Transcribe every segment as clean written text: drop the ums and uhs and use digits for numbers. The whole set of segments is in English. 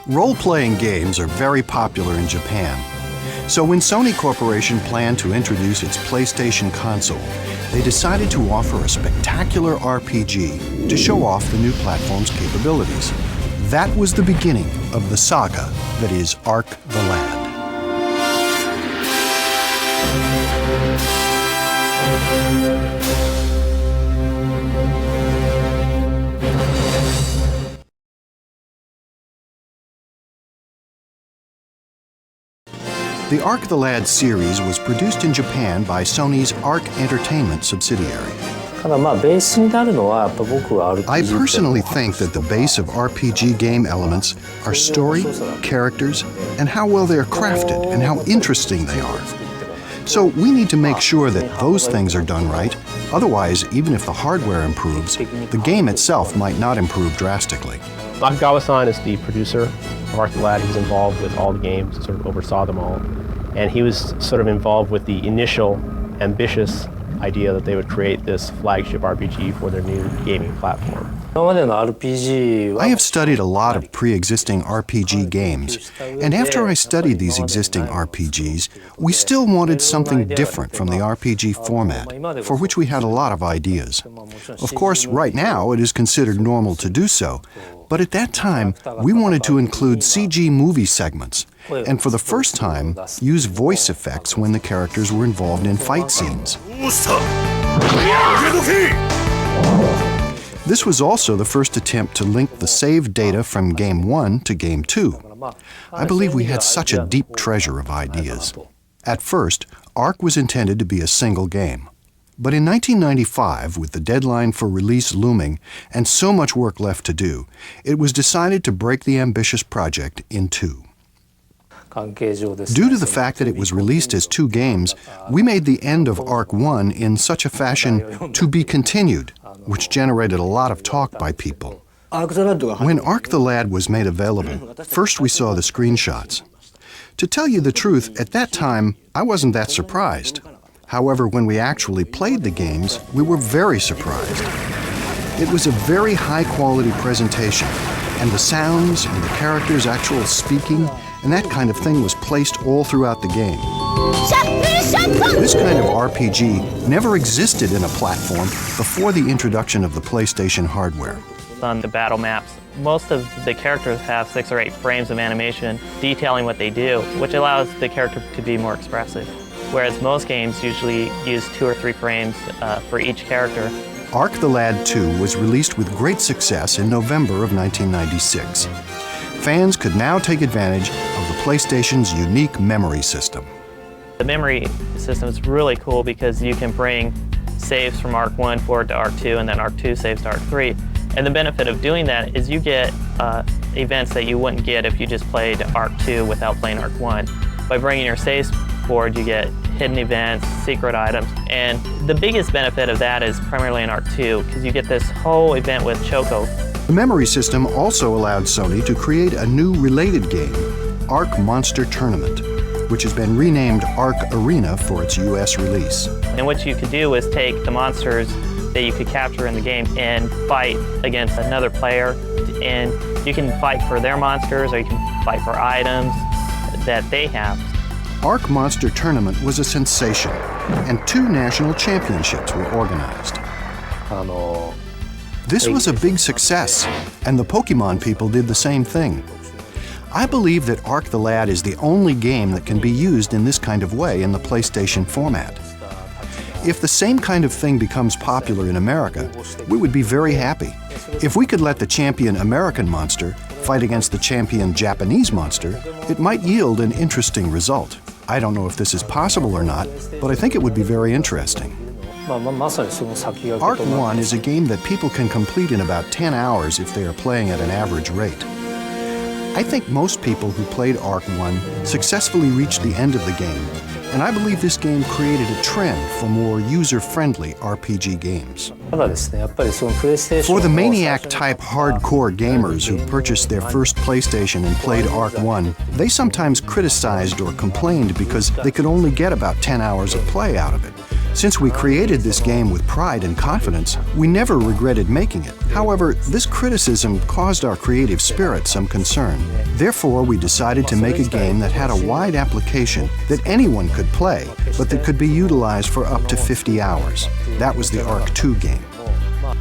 Role-playing games are very popular in Japan. So when Sony Corporation planned to introduce its PlayStation console, they decided to offer a spectacular RPG to show off the new platform's capabilities. That was the beginning of the saga that is Ark the Lad. The Ark the Lad series was produced in Japan by Sony's Ark Entertainment subsidiary. I personally think that the base of RPG game elements are story, characters, and how well they are crafted and how interesting they are. So we need to make sure that those things are done right. Otherwise, even if the hardware improves, the game itself might not improve drastically. Nakagawa-san is the producer of Ark the Lad. He was involved with all the games, sort of oversaw them all. And he was sort of involved with the initial ambitious idea that they would create this flagship RPG for their new gaming platform. I have studied a lot of pre-existing RPG games, and after I studied these existing RPGs, we still wanted something different from the RPG format, for which we had a lot of ideas. Of course, right now it is considered normal to do so, but at that time we wanted to include CG movie segments, and for the first time use voice effects when the characters were involved in fight scenes. This was also the first attempt to link the saved data from Game 1 to Game 2. I believe we had such a deep treasure of ideas. At first, Ark was intended to be a single game. But in 1995, with the deadline for release looming and so much work left to do, it was decided to break the ambitious project in two. Due to the fact that it was released as two games, we made the end of Ark 1 in such a fashion to be continued, which generated a lot of talk by people. When Ark the Lad was made available, first we saw the screenshots. To tell you the truth, at that time, I wasn't that surprised. However, when we actually played the games, we were very surprised. It was a very high-quality presentation, and the sounds and the characters' actual speaking and that kind of thing was placed all throughout the game. This kind of RPG never existed in a platform before the introduction of the PlayStation hardware. On the battle maps, most of the characters have 6 or 8 frames of animation detailing what they do, which allows the character to be more expressive. Whereas most games usually use 2 or 3 frames for each character. Ark the Lad 2 was released with great success in November of 1996. Fans could now take advantage of the PlayStation's unique memory system. The memory system is really cool because you can bring saves from Ark 1 forward to Ark 2 and then Ark 2 saves to Ark 3. And the benefit of doing that is you get events that you wouldn't get if you just played Ark 2 without playing Ark 1. By bringing your saves forward, you get hidden events, secret items, and the biggest benefit of that is primarily in Ark 2 because you get this whole event with Choco. The memory system also allowed Sony to create a new related game, Ark Monster Tournament, which has been renamed Ark Arena for its US release. And what you could do is take the monsters that you could capture in the game and fight against another player, and you can fight for their monsters or you can fight for items that they have. Ark Monster Tournament was a sensation, and 2 national championships were organized. This was a big success, and the Pokemon people did the same thing. I believe that Ark the Lad is the only game that can be used in this kind of way in the PlayStation format. If the same kind of thing becomes popular in America, we would be very happy. If we could let the champion American monster fight against the champion Japanese monster, it might yield an interesting result. I don't know if this is possible or not, but I think it would be very interesting. Ark 1 is a game that people can complete in about 10 hours if they are playing at an average rate. I think most people who played Ark 1 successfully reached the end of the game, and I believe this game created a trend for more user-friendly RPG games. For the maniac-type hardcore gamers who purchased their first PlayStation and played Ark 1, they sometimes criticized or complained because they could only get about 10 hours of play out of it. Since we created this game with pride and confidence, we never regretted making it. However, this criticism caused our creative spirit some concern. Therefore, we decided to make a game that had a wide application that anyone could play, but that could be utilized for up to 50 hours. That was the Ark 2 game.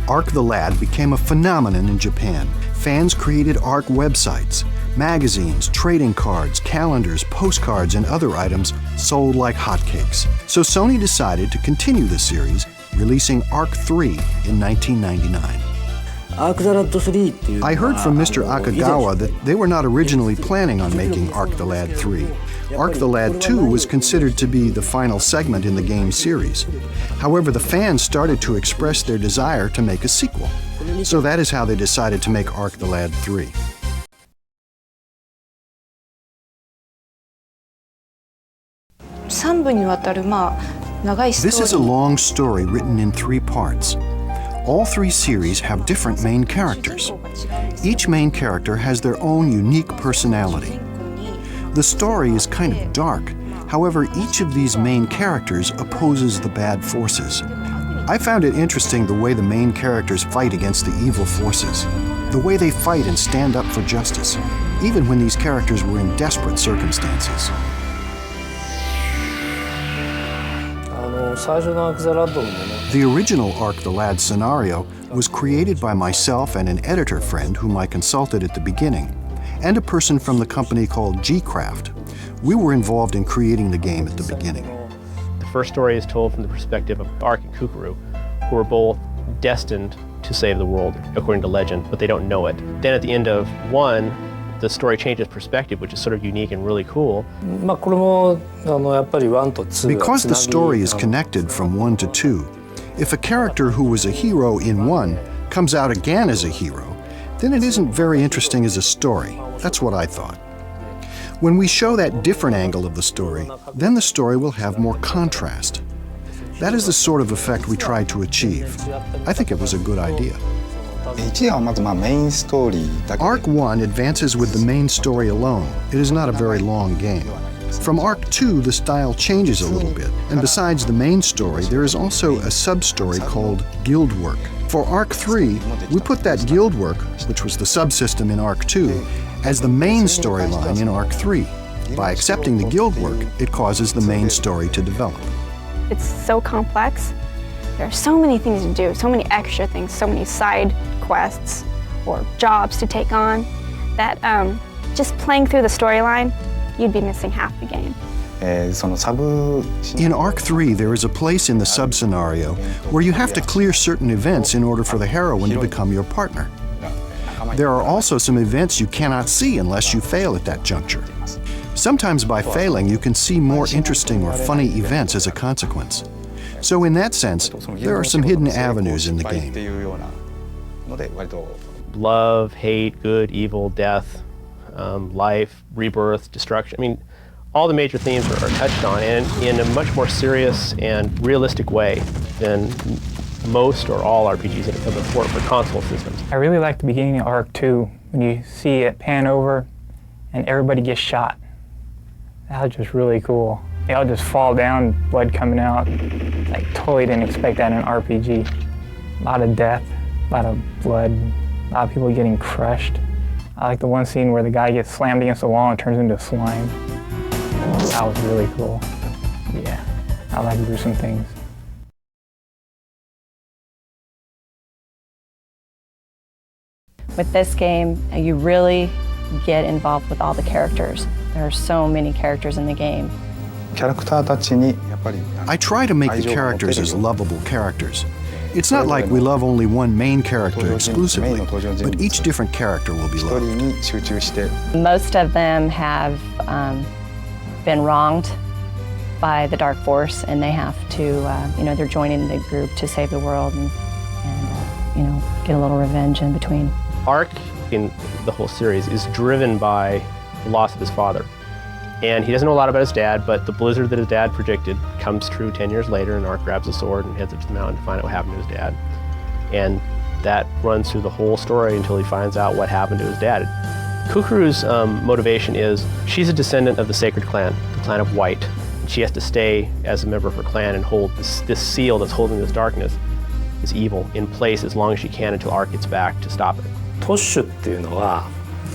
Ark the Lad became a phenomenon in Japan. Fans created Ark websites. Magazines, trading cards, calendars, postcards, and other items sold like hotcakes. So Sony decided to continue the series, releasing Ark 3 in 1999. I heard from Mr. Akagawa that they were not originally planning on making Ark the Lad 3. Ark the Lad 2 was considered to be the final segment in the game series. However, the fans started to express their desire to make a sequel. So that is how they decided to make Ark the Lad 3. This is a long story written in 3 parts. All 3 series have different main characters. Each main character has their own unique personality. The story is kind of dark. However, each of these main characters opposes the bad forces. I found it interesting the way the main characters fight against the evil forces, the way they fight and stand up for justice, even when these characters were in desperate circumstances. The original Ark the Lad scenario was created by myself and an editor friend whom I consulted at the beginning, and a person from the company called G-Craft. We were involved in creating the game at the beginning. The first story is told from the perspective of Ark and Kukuru, who are both destined to save the world, according to legend, but they don't know it. Then at the end of 1, the story changes perspective, which is sort of unique and really cool. Because the story is connected from 1 to 2, if a character who was a hero in 1 comes out again as a hero, then it isn't very interesting as a story. That's what I thought. When we show that different angle of the story, then the story will have more contrast. That is the sort of effect we tried to achieve. I think it was a good idea. Ark 1 advances with the main story alone. It is not a very long game. From Ark 2, the style changes a little bit, and besides the main story, there is also a sub-story called Guild Work. For Ark 3, we put that Guild Work, which was the subsystem in Ark 2, as the main storyline in Ark 3. By accepting the Guild Work, it causes the main story to develop. It's so complex. There are so many things to do, so many extra things, so many side quests or jobs to take on that just playing through the storyline, you'd be missing half the game. In Ark 3, there is a place in the sub-scenario where you have to clear certain events in order for the heroine to become your partner. There are also some events you cannot see unless you fail at that juncture. Sometimes by failing, you can see more interesting or funny events as a consequence. So in that sense, there are some hidden avenues in the game. Love, hate, good, evil, death, life, rebirth, destruction. I mean, all the major themes are touched on, and in a much more serious and realistic way than most or all RPGs that have come before for console systems. I really like the beginning of Ark 2 when you see it pan over and everybody gets shot. That was just really cool. They all just fall down, blood coming out. Like, totally didn't expect that in an RPG. A lot of death, a lot of blood, a lot of people getting crushed. I like the one scene where the guy gets slammed against the wall and turns into slime. That was really cool. Yeah, I like gruesome things. With this game, you really get involved with all the characters. There are so many characters in the game. I try to make the characters as lovable characters. It's not like we love only one main character exclusively, but each different character will be loved. Most of them have been wronged by the Dark Force, and they have to, they're joining the group to save the world and get a little revenge in between. Ark, in the whole series, is driven by the loss of his father. And he doesn't know a lot about his dad, but the blizzard that his dad predicted comes true 10 years later, and Ark grabs a sword and heads up to the mountain to find out what happened to his dad. And that runs through the whole story until he finds out what happened to his dad. Kukuru's motivation is she's a descendant of the Sacred Clan, the clan of White. she has to stay as a member of her clan and hold this seal that's holding this darkness, this evil, in place as long as she can until Ark gets back to stop it. トッシュっていうのは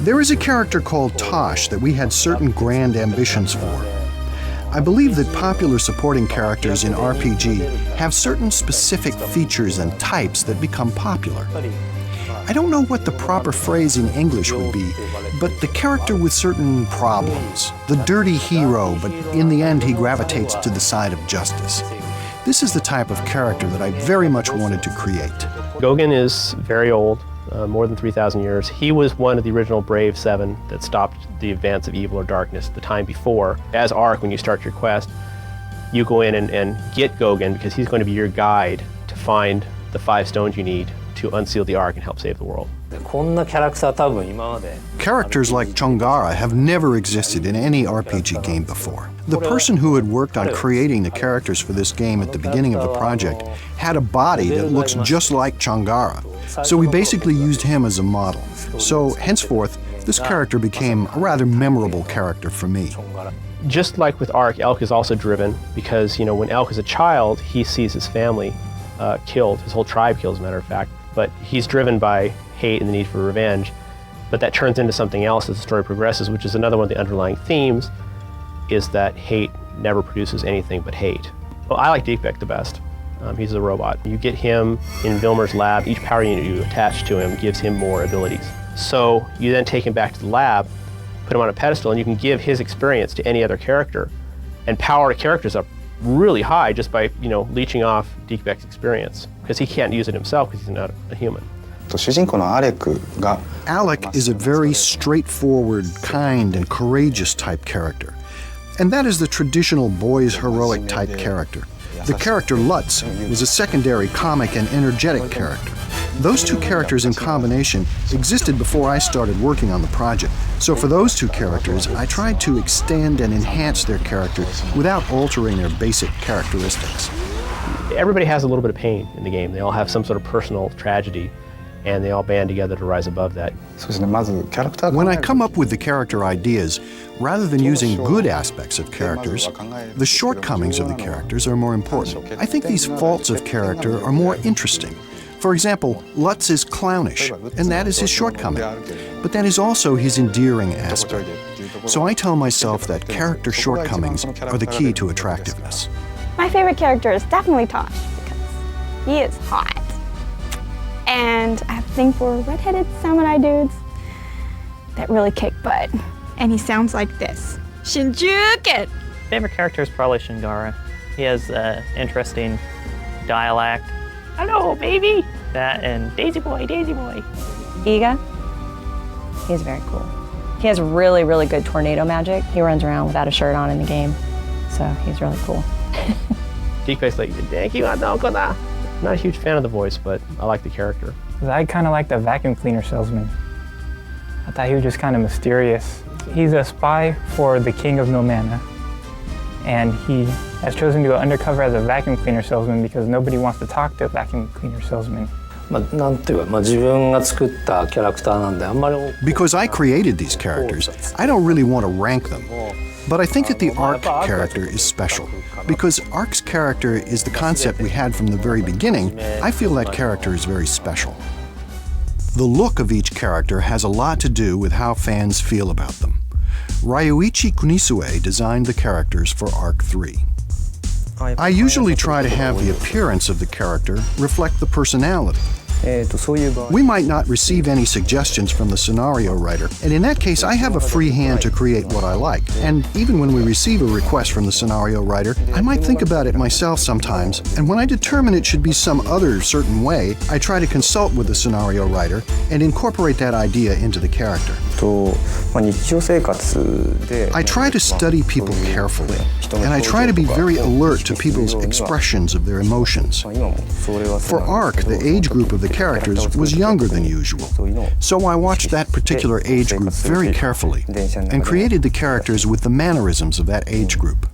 There is a character called Tosh that we had certain grand ambitions for. I believe that popular supporting characters in RPG have certain specific features and types that become popular. I don't know what the proper phrase in English would be, but the character with certain problems, the dirty hero, but in the end he gravitates to the side of justice. This is the type of character that I very much wanted to create. Gauguin is very old, more than 3,000 years. He was one of the original Brave Seven that stopped the advance of evil or darkness the time before. As Ark, when you start your quest, you go in and get Gauguin because he's going to be your guide to find the 5 stones you need to unseal the Ark and help save the world. こんなキャラクター多分今まで Characters like Chongara have never existed in any RPG game before. The person who had worked on creating the characters for this game at the beginning of the project had a body that looks just like Chongara, so we basically used him as a model. So henceforth, this character became a rather memorable character for me. Just like with Ark, Elk is also driven because, when Elk is a child, he sees his family killed, his whole tribe killed, as a matter of fact, but he's driven by hate and the need for revenge. But that turns into something else as the story progresses, which is another one of the underlying themes, is that hate never produces anything but hate. Well, I like Deepbeck the best. He's a robot. You get him in Vilmer's lab, each power unit you attach to him gives him more abilities. So you then take him back to the lab, put him on a pedestal, and you can give his experience to any other character and power characters up really high just by, leeching off Deepbeck's experience, because he can't use it himself because he's not a human. Alec is a very straightforward, kind, and courageous type character. And that is the traditional boys' heroic type character. The character Lutz was a secondary comic and energetic character. Those two characters in combination existed before I started working on the project. So for those two characters, I tried to extend and enhance their character without altering their basic characteristics. Everybody has a little bit of pain in the game. They all have some sort of personal tragedy, and they all band together to rise above that. When I come up with the character ideas, rather than using good aspects of characters, the shortcomings of the characters are more important. I think these faults of character are more interesting. For example, Lutz is clownish, and that is his shortcoming. But that is also his endearing aspect. So I tell myself that character shortcomings are the key to attractiveness. My favorite character is definitely Tosh because he is hot. And I have a thing for redheaded samurai dudes that really kick butt. And he sounds like this. Shinjuku! Favorite character is probably Shingara. He has interesting dialect. Hello, baby! That and Daisy Boy, Daisy Boy. Iga, he's very cool. He has really, really good tornado magic. He runs around without a shirt on in the game, so he's really cool. Deepbeck's like, thank you, Adokona. I'm not a huge fan of the voice, but I like the character. I kind of like the vacuum cleaner salesman. I thought he was just kind of mysterious. He's a spy for the King of Nomana, and he has chosen to go undercover as a vacuum cleaner salesman because nobody wants to talk to a vacuum cleaner salesman. Because I created these characters, I don't really want to rank them. But I think that the Ark character is special. Because Ark's character is the concept we had from the very beginning, I feel that character is very special. The look of each character has a lot to do with how fans feel about them. Ryuichi Kunisue designed the characters for Ark 3. I usually try to have the appearance of the character reflect the personality. We might not receive any suggestions from the scenario writer, and in that case I have a free hand to create what I like. And even when we receive a request from the scenario writer, I might think about it myself sometimes, and when I determine it should be some other certain way, I try to consult with the scenario writer and incorporate that idea into the character. I try to study people carefully, and I try to be very alert to people's expressions of their emotions. For Ark, the age group of the characters was younger than usual, so I watched that particular age group very carefully and created the characters with the mannerisms of that age group.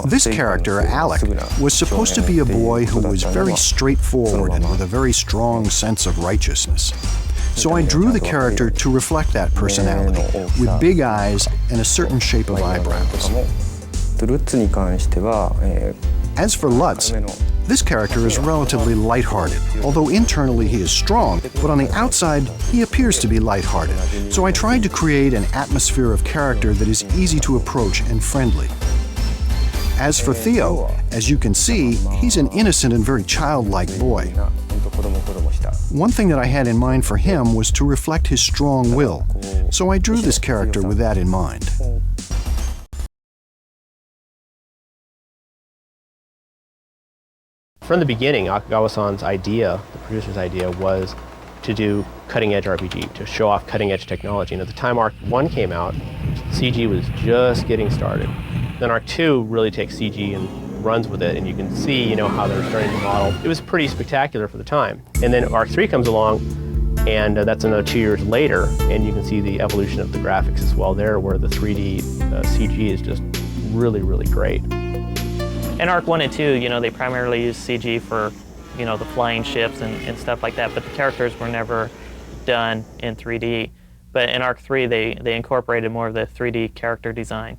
This character, Alec, was supposed to be a boy who was very straightforward and with a very strong sense of righteousness. So I drew the character to reflect that personality, with big eyes and a certain shape of eyebrows. As for Lutz, this character is relatively lighthearted, although internally he is strong, but on the outside he appears to be lighthearted. So I tried to create an atmosphere of character that is easy to approach and friendly. As for Theo, as you can see, he's an innocent and very childlike boy. One thing that I had in mind for him was to reflect his strong will, so I drew this character with that in mind. From the beginning, Akagawa-san's idea, the producer's idea, was to do cutting-edge RPG, to show off cutting-edge technology. And at the time Arc 1 came out, CG was just getting started. Then Arc 2 really takes CG and runs with it, and you can see, how they're starting to model. It was pretty spectacular for the time. And then Arc 3 comes along, and that's another 2 years later, and you can see the evolution of the graphics as well there, where the 3D CG is just really, really great. In Arc 1 and 2, they primarily used CG for, the flying ships and stuff like that, but the characters were never done in 3D. But in Arc 3, they incorporated more of the 3D character design.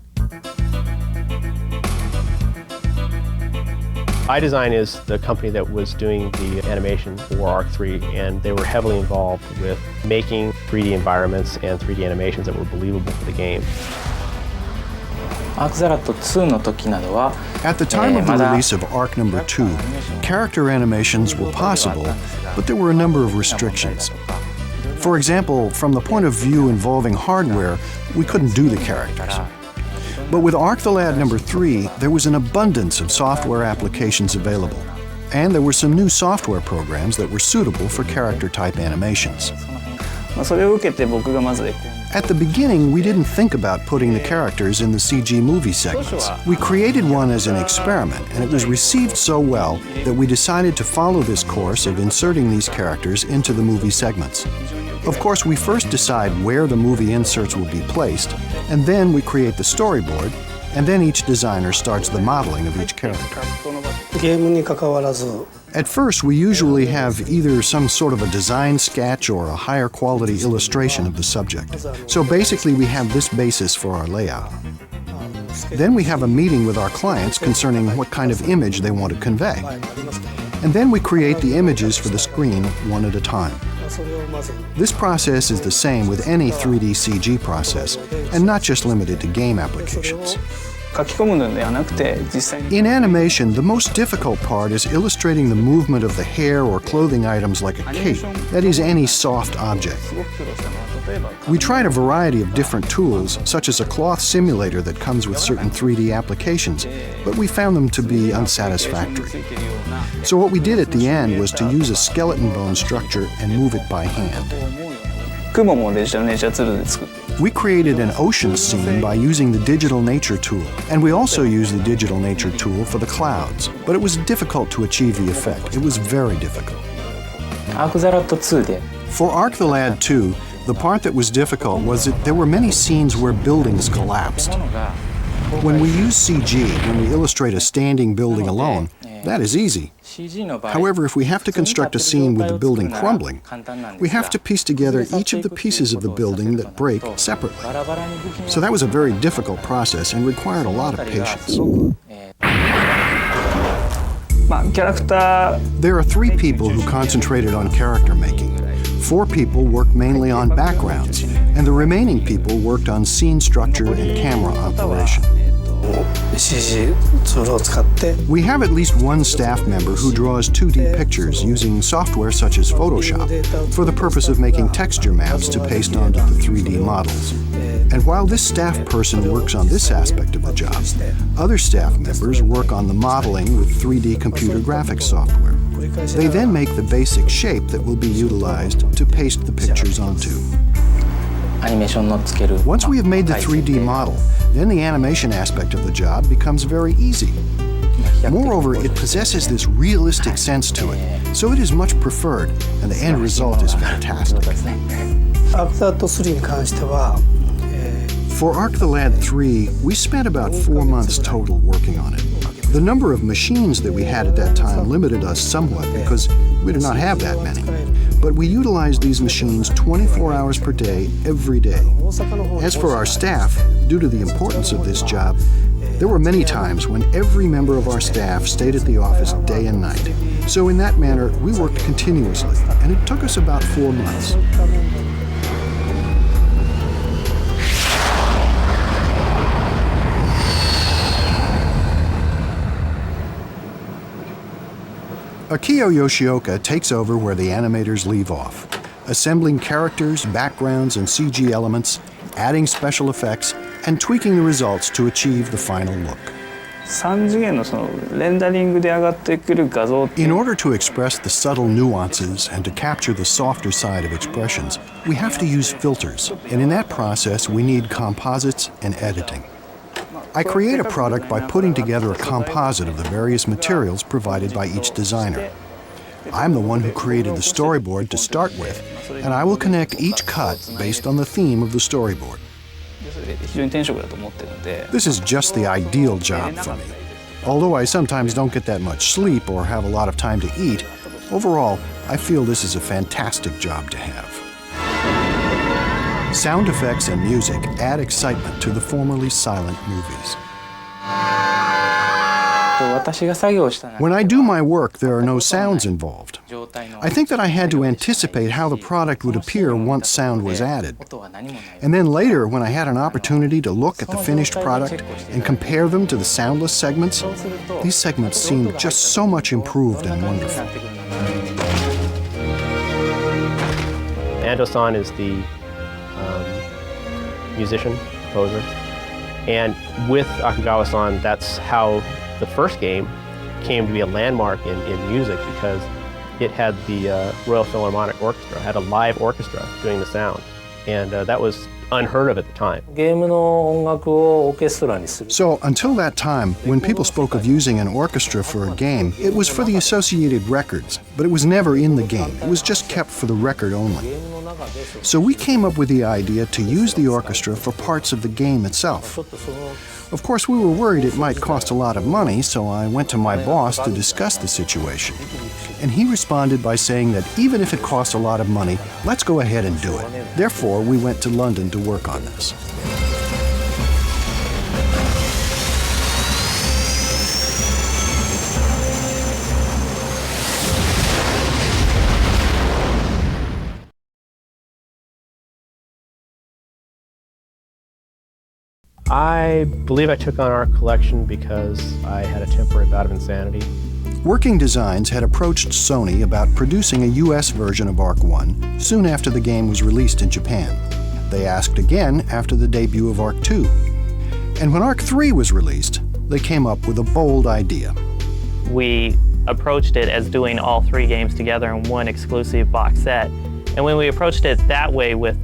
iDesign is the company that was doing the animation for Arc 3, and they were heavily involved with making 3D environments and 3D animations that were believable for the game. At the time of the release of Arc number 2, character animations were possible, but there were a number of restrictions. For example, from the point of view involving hardware, we couldn't do the characters. But with Arc the Lad number 3, there was an abundance of software applications available, and there were some new software programs that were suitable for character-type animations. At the beginning, we didn't think about putting the characters in the CG movie segments. We created one as an experiment, and it was received so well that we decided to follow this course of inserting these characters into the movie segments. Of course, we first decide where the movie inserts will be placed, and then we create the storyboard, and then each designer starts the modeling of each character. At first, we usually have either some sort of a design sketch or a higher quality illustration of the subject. So basically, we have this basis for our layout. Then we have a meeting with our clients concerning what kind of image they want to convey. And then we create the images for the screen one at a time. This process is the same with any 3D CG process, and not just limited to game applications. In animation, the most difficult part is illustrating the movement of the hair or clothing items like a cape, that is, any soft object. We tried a variety of different tools, such as a cloth simulator that comes with certain 3D applications, but we found them to be unsatisfactory. So what we did at the end was to use a skeleton bone structure and move it by hand. We created an ocean scene by using the digital nature tool, and we also used the digital nature tool for the clouds, but it was difficult to achieve the effect. It was very difficult. For Arc the Lad 2, the part that was difficult was that there were many scenes where buildings collapsed. When we use CG, when we illustrate a standing building alone, that is easy. However, if we have to construct a scene with the building crumbling, we have to piece together each of the pieces of the building that break separately. So that was a very difficult process and required a lot of patience. There are 3 people who concentrated on character making. 4 people worked mainly on backgrounds, and the remaining people worked on scene structure and camera operation. We have at least one staff member who draws 2D pictures using software such as Photoshop for the purpose of making texture maps to paste onto the 3D models. And while this staff person works on this aspect of the job, other staff members work on the modeling with 3D computer graphics software. They then make the basic shape that will be utilized to paste the pictures onto. Once we have made the 3D model, then the animation aspect of the job becomes very easy. Moreover, it possesses this realistic sense to it, so it is much preferred, and the end result is fantastic. For Arc the Lad 3, we spent about 4 months total working on it. The number of machines that we had at that time limited us somewhat because we did not have that many. But we utilized these machines 24 hours per day, every day. As for our staff, due to the importance of this job, There were many times when every member of our staff stayed at the office day and night. So in that manner, we worked continuously, and it took us about 4 months. Akio Yoshioka takes over where the animators leave off, assembling characters, backgrounds, and CG elements, adding special effects, and tweaking the results to achieve the final look. 3次元のそのレンダリングで上がってくる画像って In order to express the subtle nuances and to capture the softer side of expressions, we have to use filters, and in that process we need composites and editing. I create a product by putting together a composite of the various materials provided by each designer. I'm the one who created the storyboard to start with, and I will connect each cut based on the theme of the storyboard. 非常に天職だと思ってるので This is just the ideal job for me. Although I sometimes don't get that much sleep or have a lot of time to eat, overall, I feel this is a fantastic job to have. Sound effects and music add excitement to the formerly silent movies. 私が作業した中 When I do my work, there are no sounds involved. 状態の I think that I had to anticipate how the product would appear once sound was added. 音は何もない And then later, when I had an opportunity to look at the finished product and compare them to the soundless segments, these segments seemed just so much improved and wonderful. Ando-san is the musician, composer, and with Akagawa-san, that's how the first game came to be a landmark in music, because it had the Royal Philharmonic Orchestra, had a live orchestra doing the sound, and that was unheard of at the time. ゲームの音楽をオーケストラにする So, until that time, when people spoke of using an orchestra for a game, it was for the associated records, but it was never in the game. It was just kept for the record only. ゲームの中で So we came up with the idea to use the orchestra for parts of the game itself. ちょっとその Of course, we were worried it might cost a lot of money, so I went to my boss to discuss the situation. And he responded by saying that even if it costs a lot of money, let's go ahead and do it. Therefore, we went to London to work on this. I believe I took on art collection because I had a temporary bout of insanity. Working Designs had approached Sony about producing a US version of Arc 1 soon after the game was released in Japan. They asked again after the debut of Arc 2. And when Arc 3 was released, they came up with a bold idea. We approached it as doing all 3 games together in one exclusive box set. And when we approached it that way with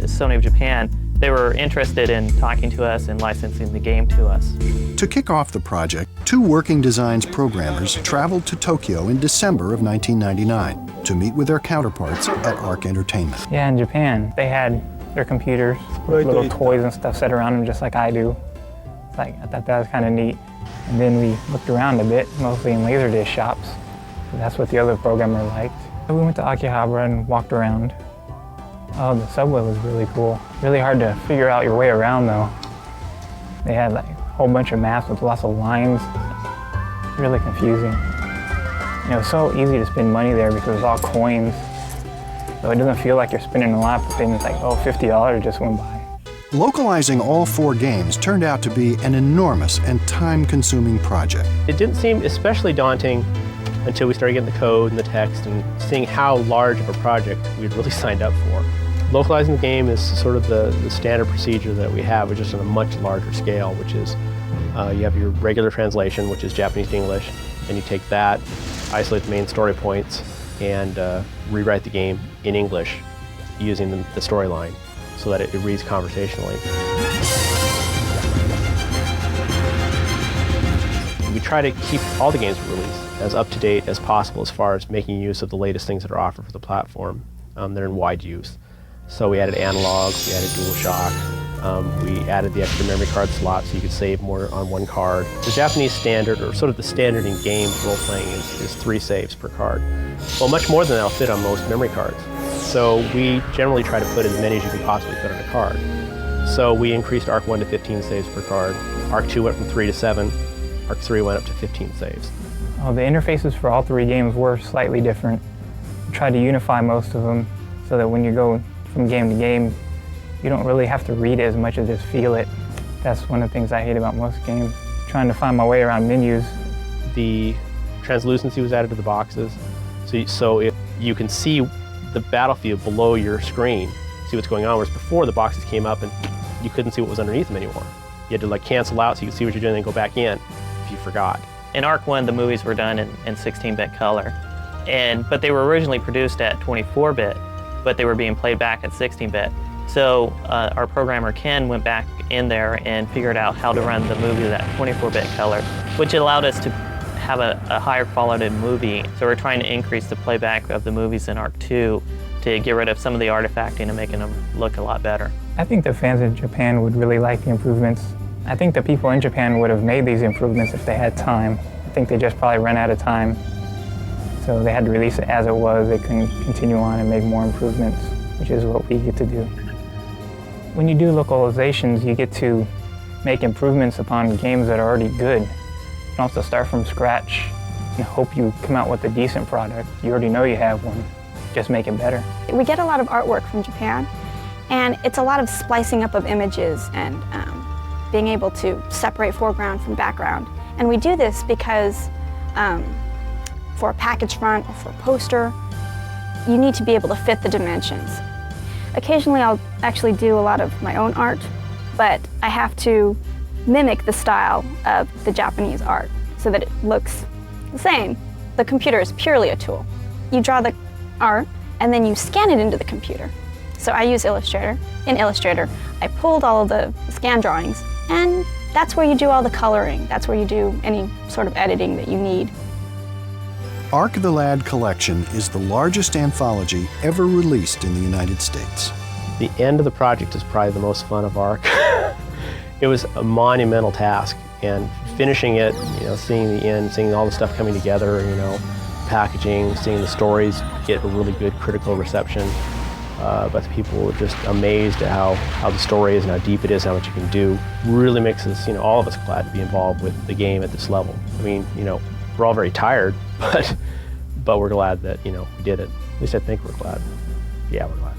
Sony of Japan, they were interested in talking to us and licensing the game to us. To kick off the project, 2 Working Designs programmers traveled to Tokyo in December of 1999 to meet with their counterparts at Arc Entertainment. Yeah, in Japan, they had their computers with little toys and stuff set around them just like I do. It's like, I thought that was kind of neat. And then we looked around a bit, mostly in Laserdisc shops. So that's what the other programmer liked. So we went to Akihabara and walked around. Oh, the subway was really cool. Really hard to figure out your way around though. They had like a whole bunch of maps with lots of lines. Really confusing. And it was so easy to spend money there because it was all coins. So it doesn't feel like you're spending a lot, but then it's like, oh, $50 just went by. Localizing all 4 games turned out to be an enormous and time-consuming project. It didn't seem especially daunting until we started getting the code and the text and seeing how large of a project we'd really signed up for. Localizing the game is sort of the standard procedure that we have, but just on a much larger scale, which is you have your regular translation, which is Japanese to English, and you take that, isolate the main story points, and rewrite the game in English using the storyline so that it reads conversationally. We try to keep all the games we release as up-to-date as possible as far as making use of the latest things that are offered for the platform. They're in wide use. So we added analog, we added DualShock, we added the extra memory card slot so you could save more on one card. The Japanese standard, or sort of the standard in games role-playing, is 3 saves per card. Well, much more than that'll fit on most memory cards. So we generally try to put as many as you can possibly put on a card. So we increased Arc 1 to 15 saves per card, Arc 2 went from 3 to 7. Arc 3 went up to 15 saves. The interfaces for all three games were slightly different. We tried to unify most of them so that when you go from game to game, you don't really have to read it as much as just feel it. That's one of the things I hate about most games, trying to find my way around menus. The translucency was added to the boxes, so if you can see the battlefield below your screen, see what's going on, whereas before the boxes came up and you couldn't see what was underneath them anymore. You had to like cancel out so you could see what you're doing and then go back in if you forgot. In Arc 1, the movies were done in 16-bit color, but they were originally produced at 24-bit, but they were being played back at 16-bit. So our programmer Ken went back in there and figured out how to run the movie at 24-bit color, which allowed us to have a higher quality movie. So we're trying to increase the playback of the movies in Arc 2 to get rid of some of the artifacting and making them look a lot better. I think the fans in Japan would really like the improvements. I think the people in Japan would have made these improvements if they had time. I think they just probably ran out of time. So they had to release it as it was. They couldn't continue on and make more improvements, which is what we get to do. When you do localizations, you get to make improvements upon games that are already good. You don't have to start from scratch and hope you come out with a decent product. You already know you have one. Just make it better. We get a lot of artwork from Japan, and it's a lot of splicing up of images and being able to separate foreground from background. And we do this because for a package front or for a poster, you need to be able to fit the dimensions. Occasionally I'll actually do a lot of my own art, but I have to mimic the style of the Japanese art so that it looks the same. The computer is purely a tool. You draw the art and then you scan it into the computer. So I use Illustrator. In Illustrator, I pulled all of the scan drawings, and that's where you do all the coloring. That's where you do any sort of editing that you need. Ark the Lad Collection is the largest anthology ever released in the United States. The end of the project is probably the most fun of Ark. It was a monumental task, and finishing it, seeing the end, seeing all the stuff coming together, packaging, seeing the stories get a really good critical reception. But people were just amazed at how the story is and how deep it is, how much you can do. Really makes us, all of us glad to be involved with the game at this level. I mean, we're all very tired, but we're glad that, we did it. At least I think we're glad. Yeah, we're glad.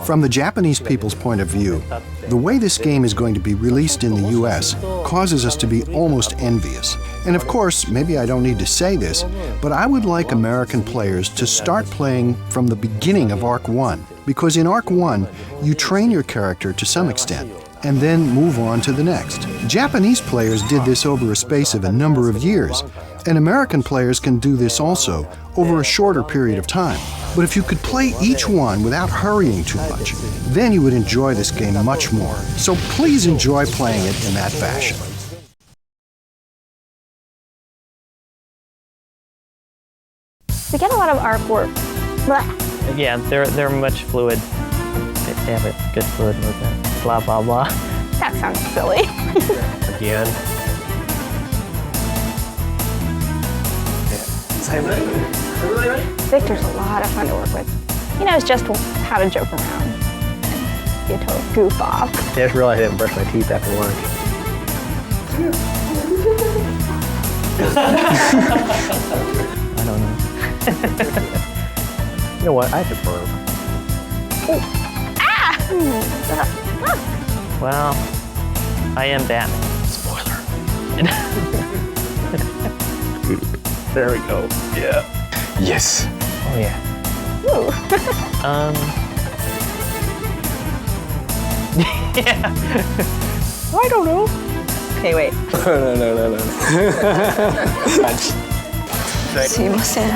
From the Japanese people's point of view, the way this game is going to be released in the US causes us to be almost envious. And of course, maybe I don't need to say this, but I would like American players to start playing from the beginning of Arc 1, because in Arc 1, you train your character to some extent, and then move on to the next. Japanese players did this over a space of a number of years, and American players can do this also over a shorter period of time. But if you could play each one without hurrying too much, then you would enjoy this game much more. So please enjoy playing it in that fashion. We get a lot of artwork. Blah. Yeah, they're much fluid. They have a good fluid movement. Blah, blah, blah. That sounds silly. Again. Victor's a lot of fun to work with. He knows just how to joke around and be a total goof off. I just realized I didn't brush my teeth after lunch. I don't know. You know what? I have to burp. Well, I am Batman. Spoiler. There we go. Yeah. Yes. Oh yeah. Ooh. Yeah. I don't know. Okay, wait. No. すいません。